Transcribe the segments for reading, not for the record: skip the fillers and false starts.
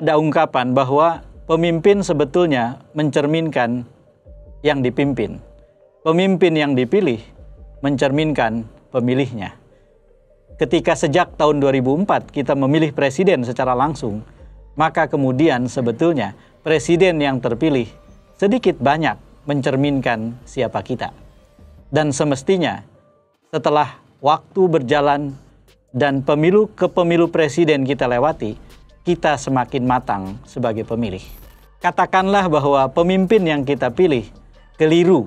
Ada ungkapan bahwa pemimpin sebetulnya mencerminkan yang dipimpin. Pemimpin yang dipilih mencerminkan pemilihnya. Ketika sejak tahun 2004 kita memilih presiden secara langsung, maka kemudian sebetulnya presiden yang terpilih sedikit banyak mencerminkan siapa kita. Dan semestinya setelah waktu berjalan dan pemilu ke pemilu presiden kita lewati, kita semakin matang sebagai pemilih. Katakanlah bahwa pemimpin yang kita pilih keliru.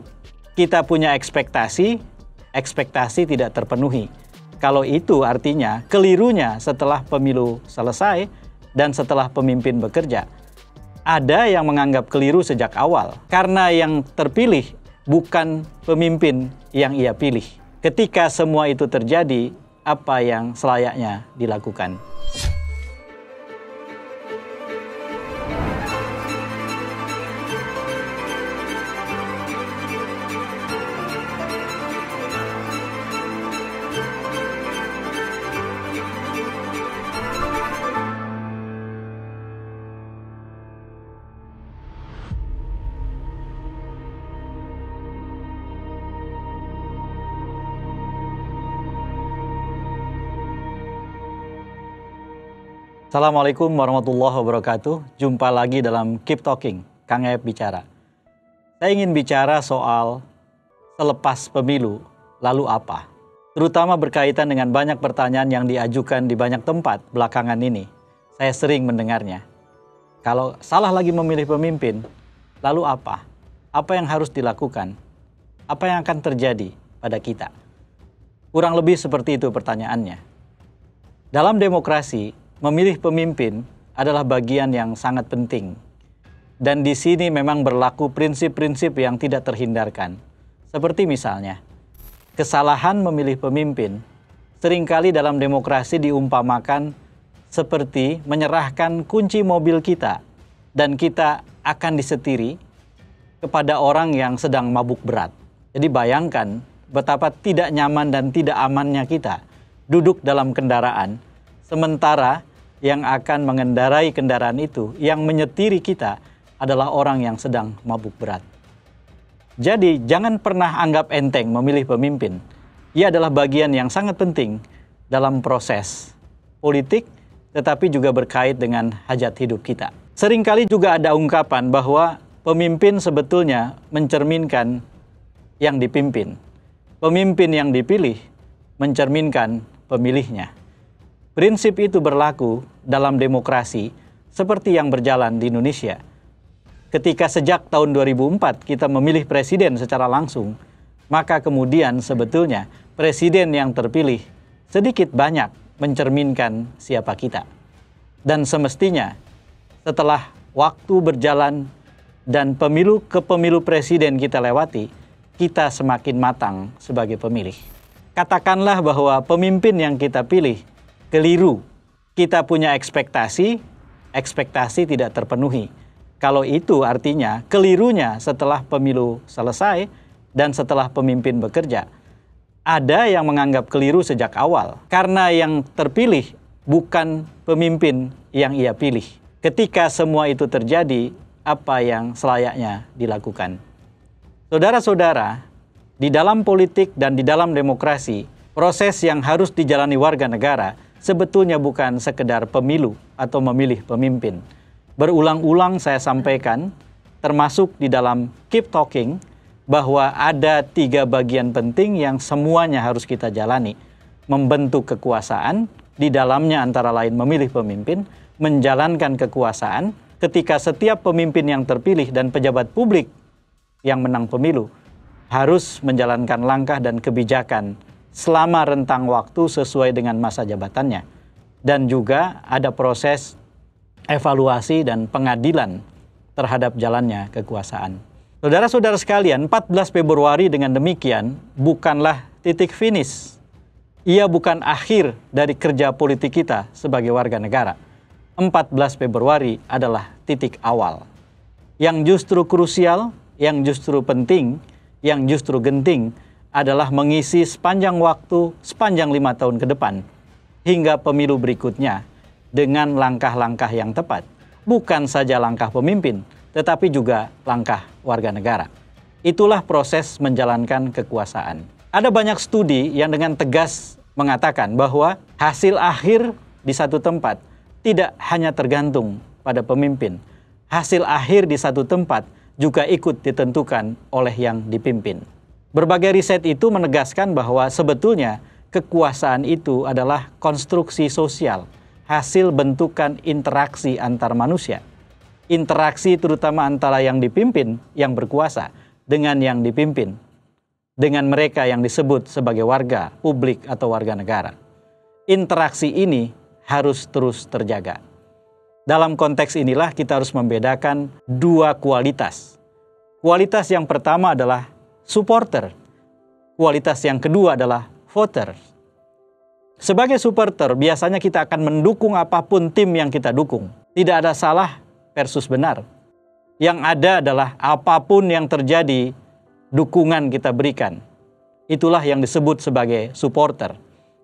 Kita punya ekspektasi tidak terpenuhi. Kalau itu artinya kelirunya setelah pemilu selesai dan setelah pemimpin bekerja. Ada yang menganggap keliru sejak awal karena yang terpilih bukan pemimpin yang ia pilih. Ketika semua itu terjadi, apa yang selayaknya dilakukan? Assalamualaikum warahmatullahi wabarakatuh. Jumpa lagi dalam Keep Talking, Kang Ep bicara. Saya ingin bicara soal selepas pemilu, lalu apa? Terutama berkaitan dengan banyak pertanyaan yang diajukan di banyak tempat belakangan ini. Saya sering mendengarnya. Kalau salah lagi memilih pemimpin, lalu apa? Apa yang harus dilakukan? Apa yang akan terjadi pada kita? Kurang lebih seperti itu pertanyaannya. Dalam demokrasi, memilih pemimpin adalah bagian yang sangat penting. Dan di sini memang berlaku prinsip-prinsip yang tidak terhindarkan. Seperti misalnya, kesalahan memilih pemimpin seringkali dalam demokrasi diumpamakan seperti menyerahkan kunci mobil kita dan kita akan disetiri kepada orang yang sedang mabuk berat. Jadi bayangkan betapa tidak nyaman dan tidak amannya kita duduk dalam kendaraan, sementara yang akan mengendarai kendaraan itu, yang menyetiri kita adalah orang yang sedang mabuk berat. Jadi jangan pernah anggap enteng memilih pemimpin. Ia adalah bagian yang sangat penting dalam proses politik, tetapi juga berkait dengan hajat hidup kita. Seringkali juga ada ungkapan bahwa pemimpin sebetulnya mencerminkan yang dipimpin. Pemimpin yang dipilih mencerminkan pemilihnya. Prinsip itu berlaku dalam demokrasi seperti yang berjalan di Indonesia. Ketika sejak tahun 2004 kita memilih presiden secara langsung, maka kemudian sebetulnya presiden yang terpilih sedikit banyak mencerminkan siapa kita. Dan semestinya setelah waktu berjalan dan pemilu ke pemilu presiden kita lewati, kita semakin matang sebagai pemilih. Katakanlah bahwa pemimpin yang kita pilih keliru. Kita punya ekspektasi tidak terpenuhi. Kalau itu artinya kelirunya setelah pemilu selesai dan setelah pemimpin bekerja. Ada yang menganggap keliru sejak awal karena yang terpilih bukan pemimpin yang ia pilih. Ketika semua itu terjadi, apa yang selayaknya dilakukan? Saudara-saudara, di dalam politik dan di dalam demokrasi, proses yang harus dijalani warga negara sebetulnya bukan sekedar pemilu atau memilih pemimpin. Berulang-ulang saya sampaikan, termasuk di dalam Keep Talking, bahwa ada 3 bagian penting yang semuanya harus kita jalani. Membentuk kekuasaan, di dalamnya antara lain memilih pemimpin, menjalankan kekuasaan, ketika setiap pemimpin yang terpilih dan pejabat publik yang menang pemilu harus menjalankan langkah dan kebijakan selama rentang waktu sesuai dengan masa jabatannya. Dan juga ada proses evaluasi dan pengadilan terhadap jalannya kekuasaan. Saudara-saudara sekalian, 14 Februari dengan demikian bukanlah titik finish. Ia bukan akhir dari kerja politik kita sebagai warga negara. 14 Februari adalah titik awal. Yang justru krusial, yang justru penting, yang justru genting adalah mengisi sepanjang waktu, sepanjang 5 tahun ke depan, hingga pemilu berikutnya dengan langkah-langkah yang tepat bukan saja langkah pemimpin, tetapi juga langkah warga negara. Itulah proses menjalankan kekuasaan. Ada banyak studi yang dengan tegas mengatakan bahwa hasil akhir di satu tempat tidak hanya tergantung pada pemimpin. Hasil akhir di satu tempat juga ikut ditentukan oleh yang dipimpin. Berbagai riset itu menegaskan bahwa sebetulnya kekuasaan itu adalah konstruksi sosial, hasil bentukan interaksi antar manusia. Interaksi terutama antara yang dipimpin, yang berkuasa, dengan yang dipimpin, dengan mereka yang disebut sebagai warga publik atau warga negara. Interaksi ini harus terus terjaga. Dalam konteks inilah kita harus membedakan dua kualitas. Kualitas yang pertama adalah supporter. Kualitas yang kedua adalah voter. Sebagai supporter, biasanya kita akan mendukung apapun tim yang kita dukung. Tidak ada salah versus benar. Yang ada adalah apapun yang terjadi, dukungan kita berikan. Itulah yang disebut sebagai supporter.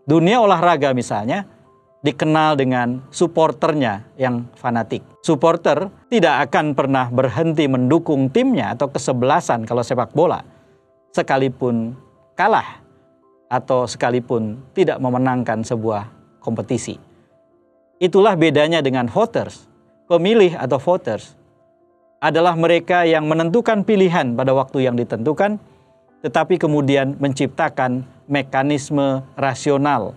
Dunia olahraga misalnya dikenal dengan supporternya yang fanatik. Supporter tidak akan pernah berhenti mendukung timnya atau kesebelasan kalau sepak bola, sekalipun kalah atau sekalipun tidak memenangkan sebuah kompetisi. Itulah bedanya dengan voters. Pemilih atau voters adalah mereka yang menentukan pilihan pada waktu yang ditentukan, tetapi kemudian menciptakan mekanisme rasional.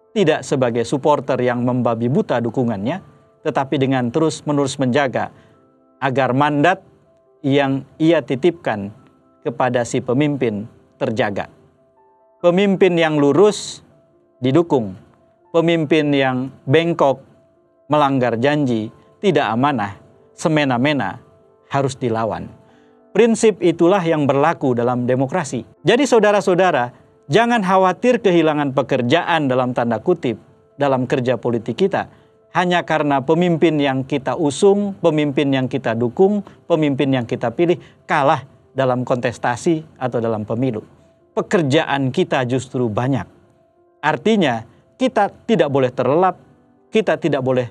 Tidak sebagai supporter yang membabi buta dukungannya, tetapi dengan terus-menerus menjaga agar mandat yang ia titipkan kepada si pemimpin terjaga. Pemimpin yang lurus didukung, pemimpin yang bengkok, melanggar janji, tidak amanah, semena-mena, harus dilawan. Prinsip itulah yang berlaku dalam demokrasi. Jadi saudara-saudara, jangan khawatir kehilangan pekerjaan dalam tanda kutip dalam kerja politik kita hanya karena pemimpin yang kita usung, pemimpin yang kita dukung, pemimpin yang kita pilih kalah dalam kontestasi atau dalam pemilu. Pekerjaan kita justru banyak. Artinya kita tidak boleh terlelap, kita tidak boleh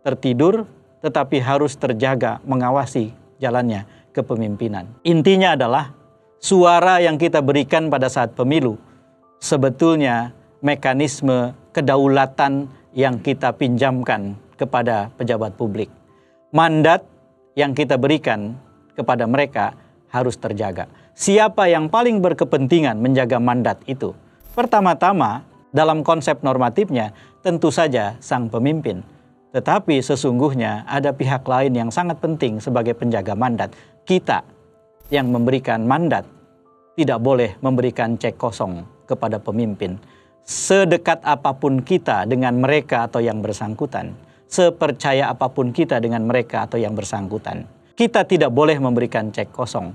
tertidur, tetapi harus terjaga mengawasi jalannya kepemimpinan. Intinya adalah suara yang kita berikan pada saat pemilu sebetulnya mekanisme kedaulatan yang kita pinjamkan kepada pejabat publik. Mandat yang kita berikan kepada mereka harus terjaga. Siapa yang paling berkepentingan menjaga mandat itu? Pertama-tama, dalam konsep normatifnya, tentu saja sang pemimpin. Tetapi sesungguhnya ada pihak lain yang sangat penting sebagai penjaga mandat. Kita yang memberikan mandat tidak boleh memberikan cek kosong kepada pemimpin. Sedekat apapun kita dengan mereka atau yang bersangkutan, sepercaya apapun kita dengan mereka atau yang bersangkutan, kita tidak boleh memberikan cek kosong.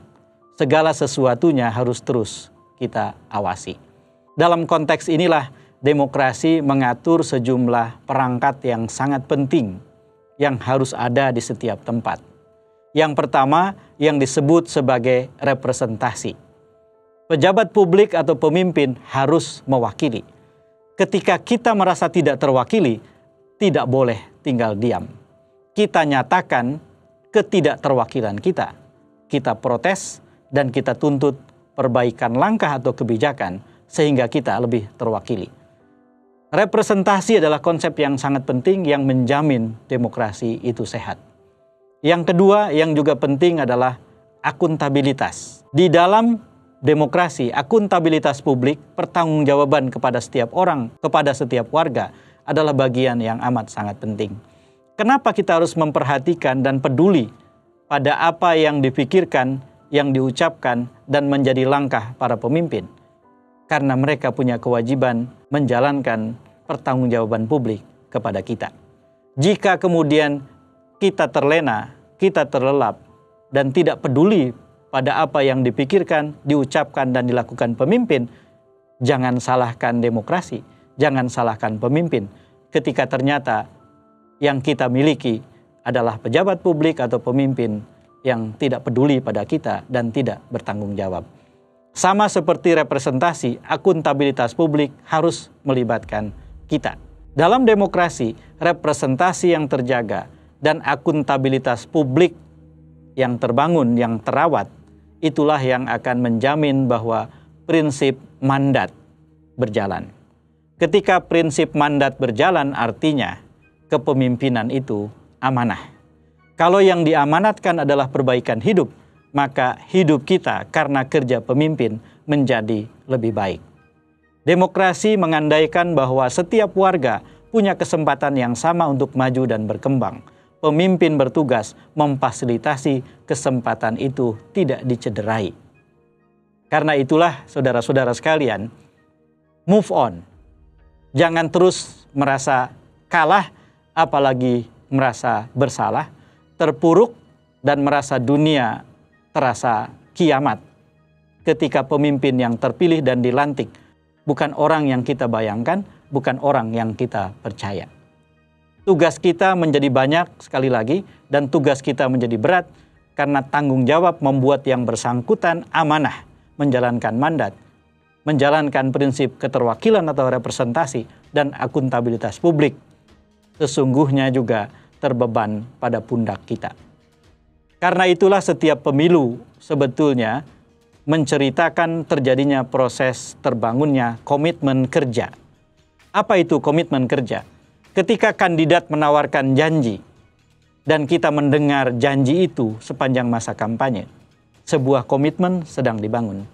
Segala sesuatunya harus terus kita awasi. Dalam konteks inilah demokrasi mengatur sejumlah perangkat yang sangat penting yang harus ada di setiap tempat. Yang pertama yang disebut sebagai representasi. Pejabat publik atau pemimpin harus mewakili. Ketika kita merasa tidak terwakili, tidak boleh tinggal diam. Kita nyatakan ketidakterwakilan kita. Kita protes dan kita tuntut perbaikan langkah atau kebijakan sehingga kita lebih terwakili. Representasi adalah konsep yang sangat penting yang menjamin demokrasi itu sehat. Yang kedua yang juga penting adalah akuntabilitas. Di dalam demokrasi, akuntabilitas publik, pertanggungjawaban kepada setiap orang, kepada setiap warga adalah bagian yang amat sangat penting. Kenapa kita harus memperhatikan dan peduli pada apa yang dipikirkan, yang diucapkan, dan menjadi langkah para pemimpin? Karena mereka punya kewajiban menjalankan pertanggungjawaban publik kepada kita. Jika kemudian kita terlena, kita terlelap, dan tidak peduli pada apa yang dipikirkan, diucapkan, dan dilakukan pemimpin, jangan salahkan demokrasi, jangan salahkan pemimpin. Ketika ternyata yang kita miliki adalah pejabat publik atau pemimpin yang tidak peduli pada kita dan tidak bertanggung jawab. Sama seperti representasi, akuntabilitas publik harus melibatkan kita. Dalam demokrasi, representasi yang terjaga dan akuntabilitas publik yang terbangun, yang terawat, itulah yang akan menjamin bahwa prinsip mandat berjalan. Ketika prinsip mandat berjalan, artinya kepemimpinan itu amanah. Kalau yang diamanatkan adalah perbaikan hidup, maka hidup kita karena kerja pemimpin menjadi lebih baik. Demokrasi mengandaikan bahwa setiap warga punya kesempatan yang sama untuk maju dan berkembang. Pemimpin bertugas memfasilitasi kesempatan itu tidak dicederai. Karena itulah saudara-saudara sekalian, move on. Jangan terus merasa kalah, apalagi merasa bersalah, terpuruk, dan merasa dunia terasa kiamat. Ketika pemimpin yang terpilih dan dilantik bukan orang yang kita bayangkan, bukan orang yang kita percaya. Tugas kita menjadi banyak sekali lagi, dan tugas kita menjadi berat karena tanggung jawab membuat yang bersangkutan amanah, menjalankan mandat, menjalankan prinsip keterwakilan atau representasi dan akuntabilitas publik. Sesungguhnya juga terbeban pada pundak kita. Karena itulah setiap pemilu sebetulnya menceritakan terjadinya proses terbangunnya komitmen kerja. Apa itu komitmen kerja? Ketika kandidat menawarkan janji dan kita mendengar janji itu sepanjang masa kampanye, sebuah komitmen sedang dibangun.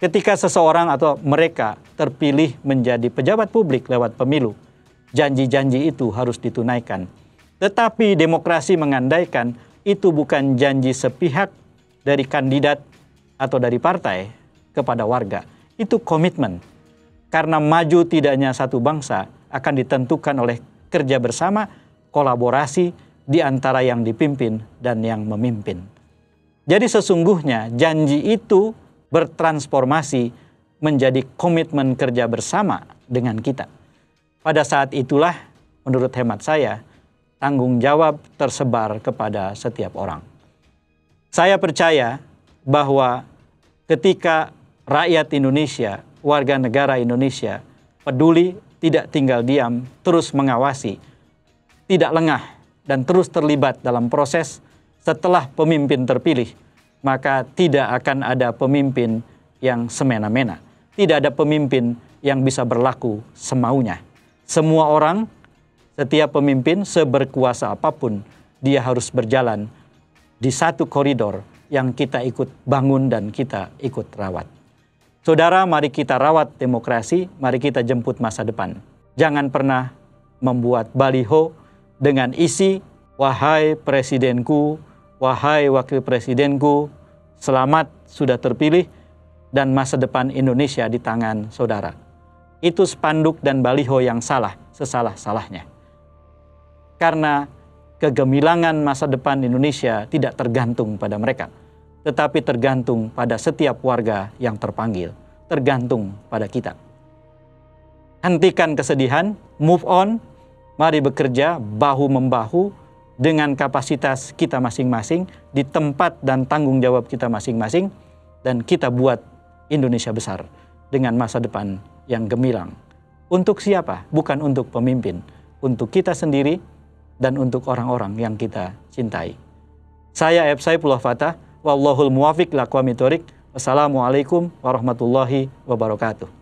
Ketika seseorang atau mereka terpilih menjadi pejabat publik lewat pemilu, janji-janji itu harus ditunaikan. Tetapi demokrasi mengandaikan itu bukan janji sepihak dari kandidat atau dari partai kepada warga. Itu komitmen. Karena maju tidaknya satu bangsa akan ditentukan oleh kerja bersama, kolaborasi di antara yang dipimpin dan yang memimpin. Jadi sesungguhnya janji itu bertransformasi menjadi komitmen kerja bersama dengan kita. Pada saat itulah, menurut hemat saya, tanggung jawab tersebar kepada setiap orang. Saya percaya bahwa ketika rakyat Indonesia, warga negara Indonesia peduli, tidak tinggal diam, terus mengawasi, tidak lengah, dan terus terlibat dalam proses setelah pemimpin terpilih, maka tidak akan ada pemimpin yang semena-mena. Tidak ada pemimpin yang bisa berlaku semaunya. Semua orang, setiap pemimpin seberkuasa apapun, dia harus berjalan di satu koridor yang kita ikut bangun dan kita ikut rawat. Saudara, mari kita rawat demokrasi, mari kita jemput masa depan. Jangan pernah membuat baliho dengan isi, wahai presidenku, wahai wakil presidenku, selamat sudah terpilih dan masa depan Indonesia di tangan saudara. Itu spanduk dan baliho yang salah, sesalah-salahnya. Karena kegemilangan masa depan Indonesia tidak tergantung pada mereka, tetapi tergantung pada setiap warga yang terpanggil, tergantung pada kita. Hentikan kesedihan, move on, mari bekerja bahu-membahu dengan kapasitas kita masing-masing, di tempat dan tanggung jawab kita masing-masing, dan kita buat Indonesia besar dengan masa depan yang gemilang. Untuk siapa? Bukan untuk pemimpin, untuk kita sendiri dan untuk orang-orang yang kita cintai. Saya F. Saifullah Fatah, wallahul muwafiq laqwamit thoriq. Wassalamualaikum warahmatullahi wabarakatuh.